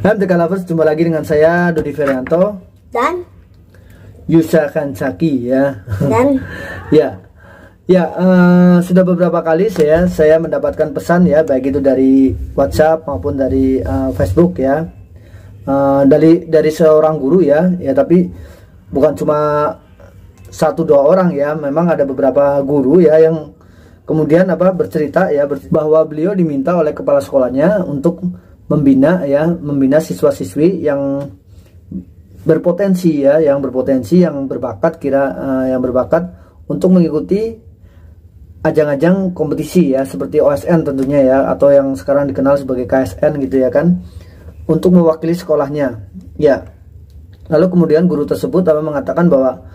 Hai TK Lovers, jumpa lagi dengan saya Dodi Ferianto dan Yusa Kansaki ya. Dan sudah beberapa kali saya mendapatkan pesan ya, baik itu dari WhatsApp maupun dari Facebook ya, dari seorang guru ya, tapi bukan cuma 1-2 orang ya, memang ada beberapa guru ya yang kemudian bercerita ya bahwa beliau diminta oleh kepala sekolahnya untuk membina siswa-siswi yang berpotensi ya, yang berbakat untuk mengikuti ajang-ajang kompetisi ya, seperti OSN tentunya ya, atau yang sekarang dikenal sebagai KSN gitu ya kan, untuk mewakili sekolahnya ya. Lalu kemudian guru tersebut mengatakan bahwa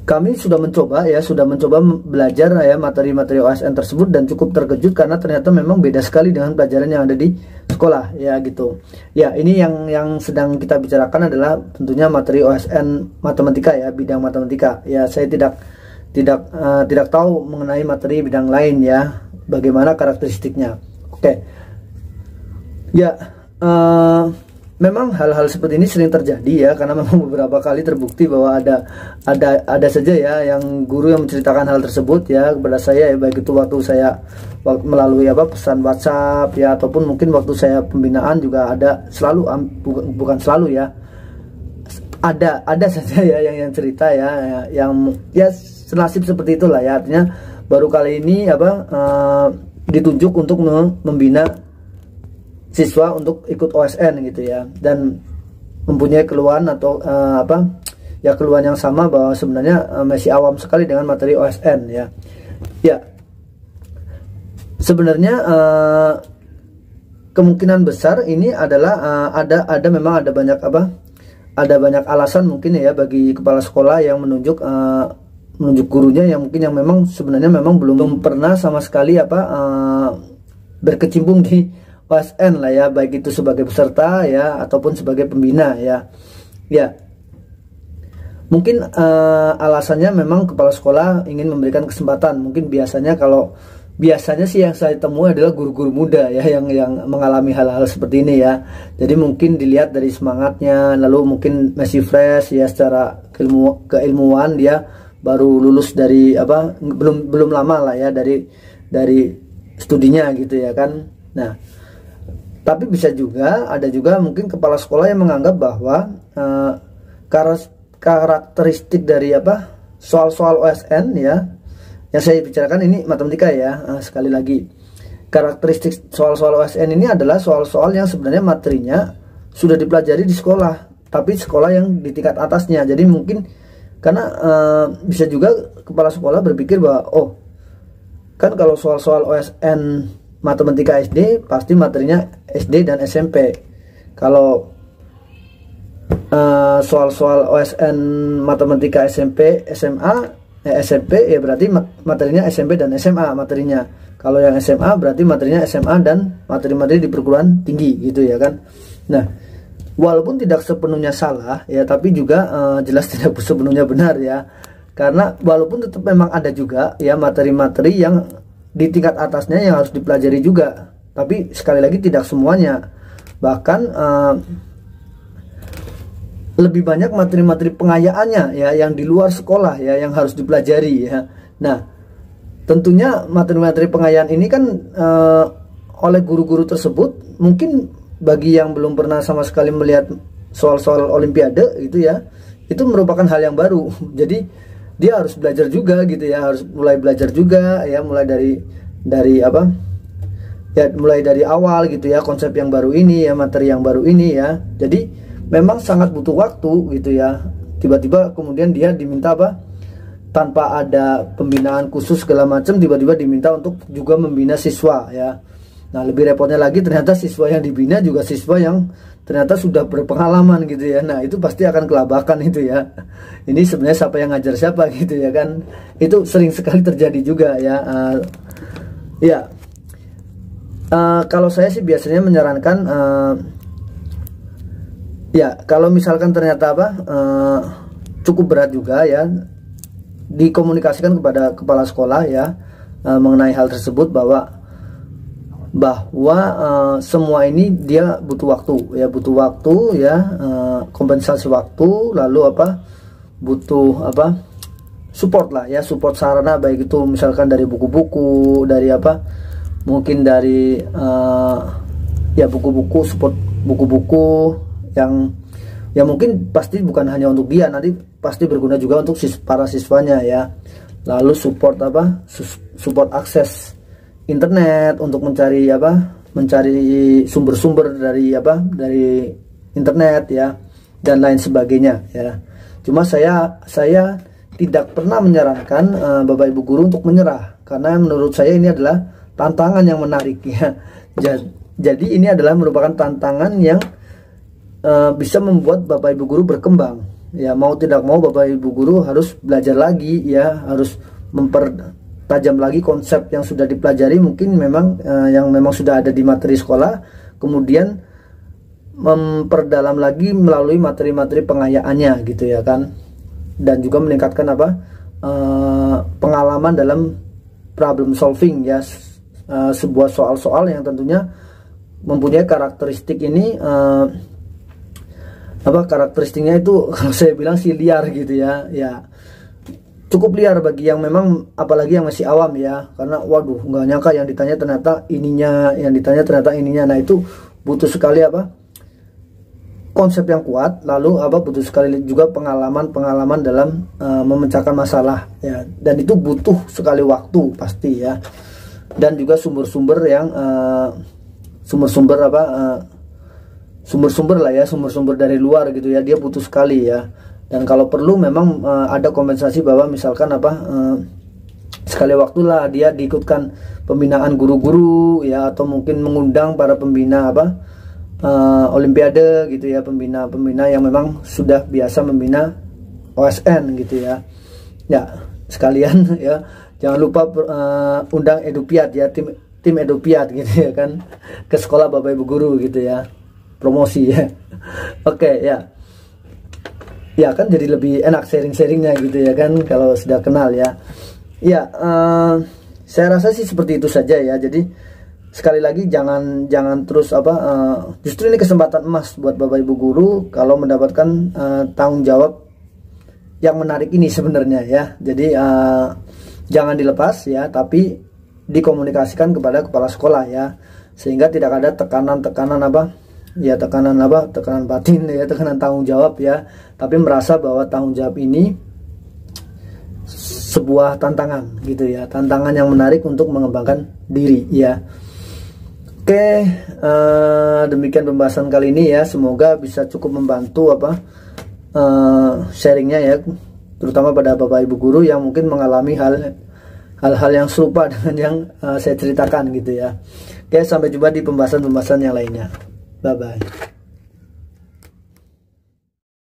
kami sudah mencoba belajar ya materi-materi OSN tersebut dan cukup terkejut karena ternyata memang beda sekali dengan pelajaran yang ada di sekolah ya gitu. Ya, ini yang sedang kita bicarakan adalah tentunya materi OSN matematika ya, bidang matematika. Ya, saya tidak tahu mengenai materi bidang lain ya, bagaimana karakteristiknya. Oke. Ya, memang hal-hal seperti ini sering terjadi ya, karena memang beberapa kali terbukti bahwa ada saja ya yang guru yang menceritakan hal tersebut ya kepada saya ya, baik itu waktu saya melalui pesan WhatsApp ya, ataupun mungkin waktu saya pembinaan juga ada, selalu bukan selalu ya, ada saja ya yang cerita ya, yang ya senasib seperti itulah ya. Artinya baru kali ini ditunjuk untuk membina siswa untuk ikut OSN gitu ya, dan mempunyai keluhan atau keluhan yang sama bahwa sebenarnya masih awam sekali dengan materi OSN ya. Ya, sebenarnya kemungkinan besar ini adalah memang ada banyak alasan mungkin ya bagi kepala sekolah yang menunjuk gurunya yang memang sebenarnya belum pernah sama sekali berkecimpung di OSN lah ya, baik itu sebagai peserta ya ataupun sebagai pembina ya. Ya, mungkin alasannya memang kepala sekolah ingin memberikan kesempatan. Mungkin biasanya sih yang saya temui adalah guru-guru muda ya yang mengalami hal-hal seperti ini ya. Jadi mungkin dilihat dari semangatnya, lalu mungkin masih fresh ya secara keilmuan, dia baru lulus dari belum lama lah ya dari studinya gitu ya kan. Nah, tapi ada juga mungkin kepala sekolah yang menganggap bahwa karakteristik dari soal-soal OSN ya, yang saya bicarakan ini matematika ya, sekali lagi, karakteristik soal-soal OSN ini adalah soal-soal yang sebenarnya materinya sudah dipelajari di sekolah, tapi sekolah yang di tingkat atasnya. Jadi mungkin karena bisa juga kepala sekolah berpikir bahwa kan kalau soal-soal OSN matematika SD pasti materinya SD dan SMP. Kalau soal-soal OSN matematika SMP, SMA, SMP ya berarti materinya SMP dan SMA materinya. Kalau yang SMA berarti materinya SMA dan materi-materi di perguruan tinggi gitu ya kan. Nah, walaupun tidak sepenuhnya salah ya, tapi juga jelas tidak sepenuhnya benar ya. Karena walaupun tetap memang ada juga ya materi-materi yang di tingkat atasnya yang harus dipelajari juga, tapi sekali lagi tidak semuanya. Bahkan lebih banyak materi-materi pengayaannya ya yang di luar sekolah ya yang harus dipelajari ya. Nah, tentunya materi-materi pengayaan ini kan oleh guru-guru tersebut mungkin bagi yang belum pernah sama sekali melihat soal-soal olimpiade itu ya, itu merupakan hal yang baru. Jadi dia harus belajar juga gitu ya, harus mulai belajar juga ya, mulai dari awal gitu ya, konsep yang baru ini ya, materi yang baru ini ya. Jadi memang sangat butuh waktu gitu ya. Tiba-tiba kemudian dia diminta tanpa ada pembinaan khusus segala macam, tiba-tiba diminta untuk juga membina siswa ya. Nah, lebih repotnya lagi ternyata siswa yang dibina juga siswa yang ternyata sudah berpengalaman gitu ya. Nah, itu pasti akan kelabakan itu ya. Ini sebenarnya siapa yang ngajar siapa gitu ya kan. Itu sering sekali terjadi juga ya. Kalau saya sih biasanya menyarankan kalau misalkan ternyata cukup berat juga ya, dikomunikasikan kepada kepala sekolah ya mengenai hal tersebut, bahwa bahwa semua ini dia butuh waktu ya, kompensasi waktu, lalu butuh support lah ya, support sarana, baik itu misalkan dari buku-buku, dari mungkin dari buku-buku, support buku-buku yang mungkin pasti bukan hanya untuk dia, nanti pasti berguna juga untuk para siswanya ya. Lalu support support akses internet untuk mencari sumber-sumber dari internet ya, dan lain sebagainya ya. Cuma saya tidak pernah menyarankan Bapak Ibu guru untuk menyerah, karena menurut saya ini adalah tantangan yang menarik ya. Jadi ini adalah merupakan tantangan yang bisa membuat Bapak Ibu guru berkembang ya. Mau tidak mau Bapak Ibu guru harus belajar lagi ya, harus mempertajam lagi konsep yang sudah dipelajari, mungkin memang yang memang sudah ada di materi sekolah, kemudian memperdalam lagi melalui materi-materi pengayaannya gitu ya kan, dan juga meningkatkan pengalaman dalam problem solving ya, sebuah soal-soal yang tentunya mempunyai karakteristik ini karakteristiknya itu kalau saya bilang sih liar gitu ya, cukup liar bagi yang memang, apalagi yang masih awam ya, karena waduh nggak nyangka yang ditanya ternyata ininya, nah itu butuh sekali konsep yang kuat, lalu butuh sekali juga pengalaman dalam memecahkan masalah ya, dan itu butuh sekali waktu pasti ya, dan juga sumber-sumber dari luar gitu ya, dia butuh sekali ya. Dan kalau perlu memang ada kompensasi, bahwa misalkan sekali waktu lah dia diikutkan pembinaan guru-guru ya, atau mungkin mengundang para pembina olimpiade gitu ya, pembina yang memang sudah biasa membina OSN gitu ya. Ya, sekalian ya, jangan lupa undang Edupiat ya, tim Edupiat gitu ya kan, ke sekolah Bapak Ibu guru gitu ya, promosi ya. Oke ya. Ya kan jadi lebih enak sharing-sharingnya gitu ya kan, kalau sudah kenal ya. Ya, saya rasa sih seperti itu saja ya. Jadi sekali lagi jangan terus justru ini kesempatan emas buat Bapak Ibu guru kalau mendapatkan tanggung jawab yang menarik ini sebenarnya ya. Jadi jangan dilepas ya, tapi dikomunikasikan kepada kepala sekolah ya, sehingga tidak ada tekanan batin ya, tekanan tanggung jawab ya, tapi merasa bahwa tanggung jawab ini sebuah tantangan gitu ya, tantangan yang menarik untuk mengembangkan diri ya. Oke, demikian pembahasan kali ini ya, semoga bisa cukup membantu sharingnya ya, terutama pada Bapak Ibu guru yang mungkin mengalami hal-hal yang serupa dengan yang saya ceritakan gitu ya. Oke, sampai jumpa di pembahasan yang lainnya. Bye bye.